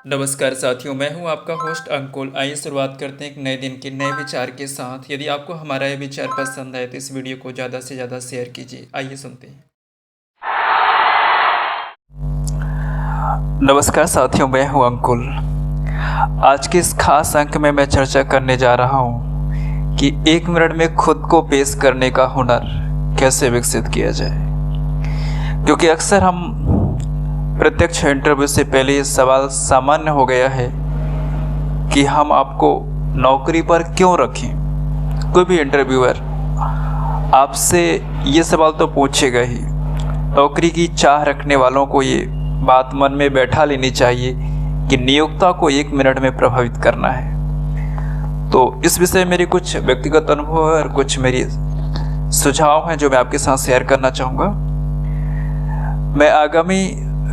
नमस्कार साथियों, मैं हूं आपका होस्ट अंकुल। आइए शुरुआत करते हैं एक नए दिन के नए विचार के साथ। यदि आपको हमारा ये विचार पसंद आए तो इस वीडियो को ज़्यादा से ज़्यादा शेयर कीजिए। आइए सुनते हैं। नमस्कार साथियों, मैं हूं अंकुल। आज के इस खास अंक में मैं चर्चा करने जा रहा हूं कि 1 मिनट में खुद को पेश करने का हुनर कैसे विकसित किया जाए। क्योंकि अक्सर हम प्रत्यक्ष इंटरव्यू से पहले ये सवाल सामान्य हो गया है कि हम आपको नौकरी पर क्यों रखें। कोई भी इंटरव्यूअर आपसे ये सवाल तो पूछेगा ही। नौकरी की चाह रखने वालों को ये बात मन में बैठा लेनी चाहिए कि नियोक्ता को 1 मिनट में प्रभावित करना है। तो इस विषय में मेरे कुछ व्यक्तिगत अनुभव है और कुछ मेरी सुझाव हैं जो मैं आपके साथ शेयर करना चाहूँगा। मैं आगामी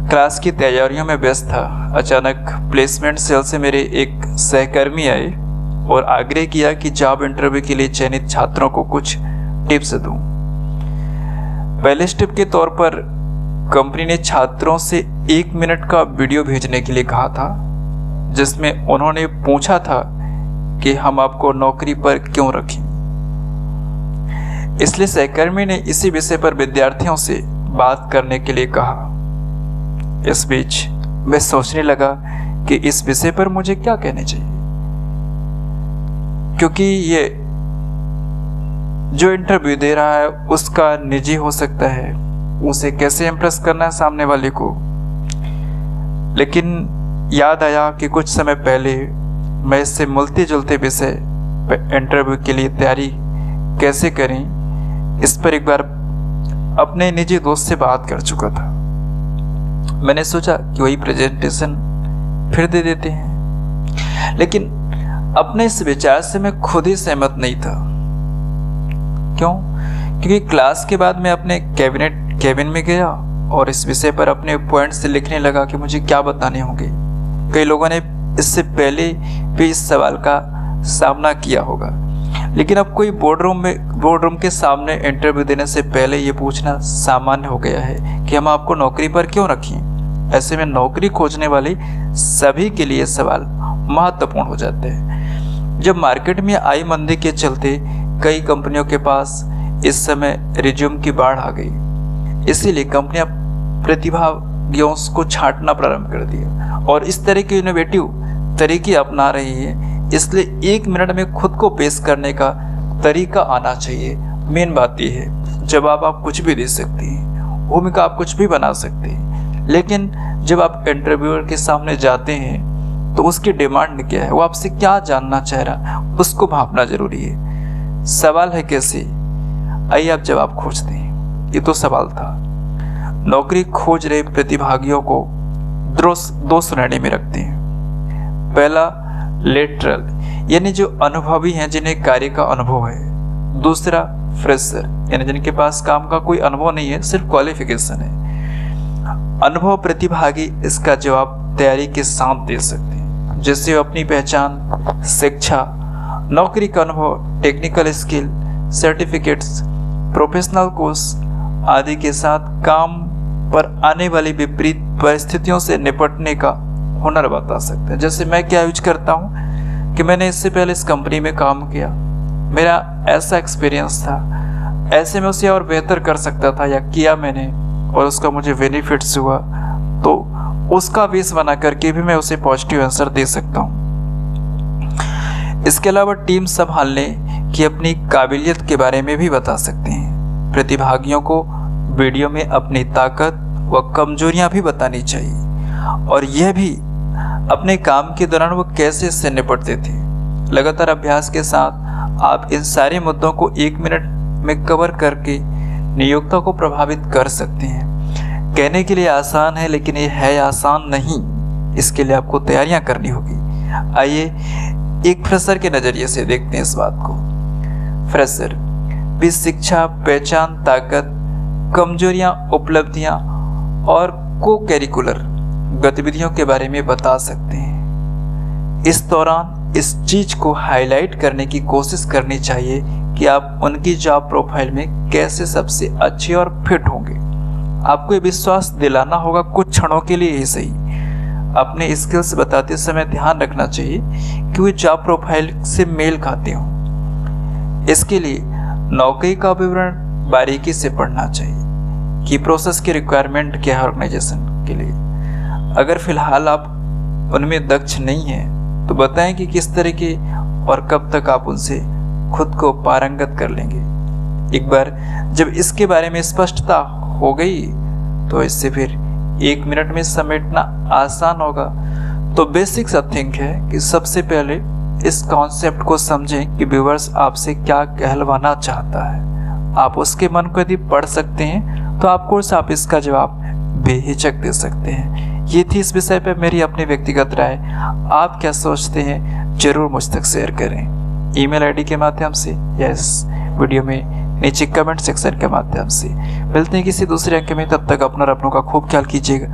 क्लास की तैयारियों में व्यस्त था। अचानक प्लेसमेंट सेल से मेरे एक सहकर्मी आए और आग्रह किया कि जॉब इंटरव्यू के लिए चयनित छात्रों को कुछ टिप्स दूं। पहले स्टेप के तौर पर कंपनी ने छात्रों से 1 मिनट का वीडियो भेजने के लिए कहा था, जिसमें उन्होंने पूछा था कि हम आपको नौकरी पर क्यों रखें। इसलिए सहकर्मी ने इसी विषय पर विद्यार्थियों से बात करने के लिए कहा। इस बीच मैं सोचने लगा कि इस विषय पर मुझे क्या कहने चाहिए, क्योंकि ये जो इंटरव्यू दे रहा है उसका निजी हो सकता है, उसे कैसे इम्प्रेस करना है सामने वाले को। लेकिन याद आया कि कुछ समय पहले मैं इससे मिलते जुलते विषय पर इंटरव्यू के लिए तैयारी कैसे करें इस पर एक बार अपने निजी दोस्त से बात कर चुका था। मैंने सोचा कि वही प्रेजेंटेशन फिर दे देते हैं, लेकिन अपने इस विचार से मैं खुद ही सहमत नहीं था। क्यों? क्योंकि क्लास के बाद मैं अपने कैबिन में गया और इस विषय पर अपने पॉइंट्स लिखने लगा कि मुझे क्या बताने होंगे। कई लोगों ने इससे पहले भी इस सवाल का सामना किया होगा, लेकिन अब कोई बोर्डरूम के सामने इंटरव्यू देने से पहले ये पूछना सामान्य हो गया है कि हम आपको नौकरी पर क्यों रखें। ऐसे में नौकरी खोजने वाले सभी के लिए सवाल महत्वपूर्ण हो जाते हैं। जब मार्केट में आई मंदी के चलते कई कंपनियों के पास इस समय रिज्यूम की बाढ़ आ गई, इसीलिए कंपनियां प्रतिभागियों को छांटना प्रारंभ कर दिया और इस तरह के इनोवेटिव तरीके अपना रही है। इसलिए 1 मिनट में खुद को पेश करने का तरीका आना चाहिए। मेन बात यह है, जवाब आप कुछ भी दे सकते हैं, भूमिका आप कुछ भी बना सकते हैं, लेकिन जब आप इंटरव्यूअर के सामने जाते हैं तो उसकी डिमांड क्या है, वो आपसे क्या जानना चाह रहा है, उसको भांपना जरूरी है। सवाल है कैसे? आइए आप जवाब खोजते हैं। ये तो सवाल था। नौकरी खोज रहे प्रतिभागियों को दो श्रेणी में रखते हैं। पहला लेटरल, यानी जो अनुभवी हैं, जिन्हें कार्य का अनुभव है। दूसरा फ्रेशर, यानी जिनके पास काम का कोई अनुभव नहीं है, सिर्फ क्वालिफिकेशन है। अनुभव प्रतिभागी इसका जवाब तैयारी के साथ दे सकते हैं, जैसे वो अपनी पहचान, शिक्षा, नौकरी का अनुभव, technical skill, certificates, professional course आदि के साथ काम पर आने वाली विपरीत परिस्थितियों से निपटने का हुनर बता सकते हैं। जैसे मैं क्या यूज करता हूँ कि मैंने इससे पहले इस कंपनी में काम किया, मेरा ऐसा एक्सपीरियंस था, ऐसे में उसे और बेहतर कर सकता था या किया मैंने और उसका मुझे बेनिफिट्स हुआ, तो उसका बेस बना करके भी मैं उसे पॉजिटिव आंसर दे सकता हूँ। इसके अलावा टीम संभालने की अपनी काबिलियत के बारे में भी बता सकते हैं। प्रतिभागियों को वीडियो में अपनी ताकत व कमजोरियां भी बतानी चाहिए और यह भी अपने काम के दौरान वो कैसे इससे निपटते थे। लगातार अभ्यास के साथ आप इन सारे मुद्दों को 1 मिनट में कवर करके नियोक्ता को प्रभावित कर सकते हैं। कहने के लिए आसान है, लेकिन ये है आसान नहीं। इसके लिए आपको तैयारियां करनी होगी। आइए एक फ्रेशर के नज़रिए से देखते हैं इस बात को। फ्रेशर भी शिक्षा, पहचान, ताकत, कमजोरियां, उपलब्धियां और को करिकुलर गतिविधियों के बारे में बता सकते हैं। इस दौरान इस चीज को हाईलाइट करने की कोशिश करनी चाहिए कि आप उनकी जॉब प्रोफाइल में कैसे सबसे अच्छे और फिट होंगे। आपको ये विश्वास दिलाना होगा, कुछ क्षणों के लिए ही सही। अपने स्किल्स बताते समय ध्यान रखना चाहिए कि वे जॉब प्रोफाइल से मेल खाते हों। इसके लिए नौकरी का विवरण बारीकी से पढ़ना चाहिए कि प्रोसेस की रिक्वायरमेंट क्या है ऑर्गेनाइजेशन के लिए। अगर फिलहाल आप उनमें दक्ष नहीं हैं तो बताएं कि किस तरह के और कब तक आप उनसे खुद को पारंगत कर लेंगे। एक बार जब इसके बारे में स्पष्टता हो गई तो इससे फिर 1 मिनट में समेटना आसान होगा। तो बेसिक सा थिंक है कि सबसे पहले इस कॉन्सेप्ट को समझें कि व्यूअर्स आपसे क्या कहलवाना चाहता है। आप उसके मन को यदि पढ़ सकते हैं तो आप इसका जवाब बेहिचक दे सकते हैं। ये थी इस विषय पर मेरी अपनी व्यक्तिगत राय। आप क्या सोचते हैं जरूर मुझ तक शेयर करें, ईमेल आईडी के माध्यम से या इस वीडियो में नीचे कमेंट सेक्शन के माध्यम से। मिलते हैं किसी दूसरे अंक में, तब तक अपना और अपनों का खूब ख्याल कीजिएगा।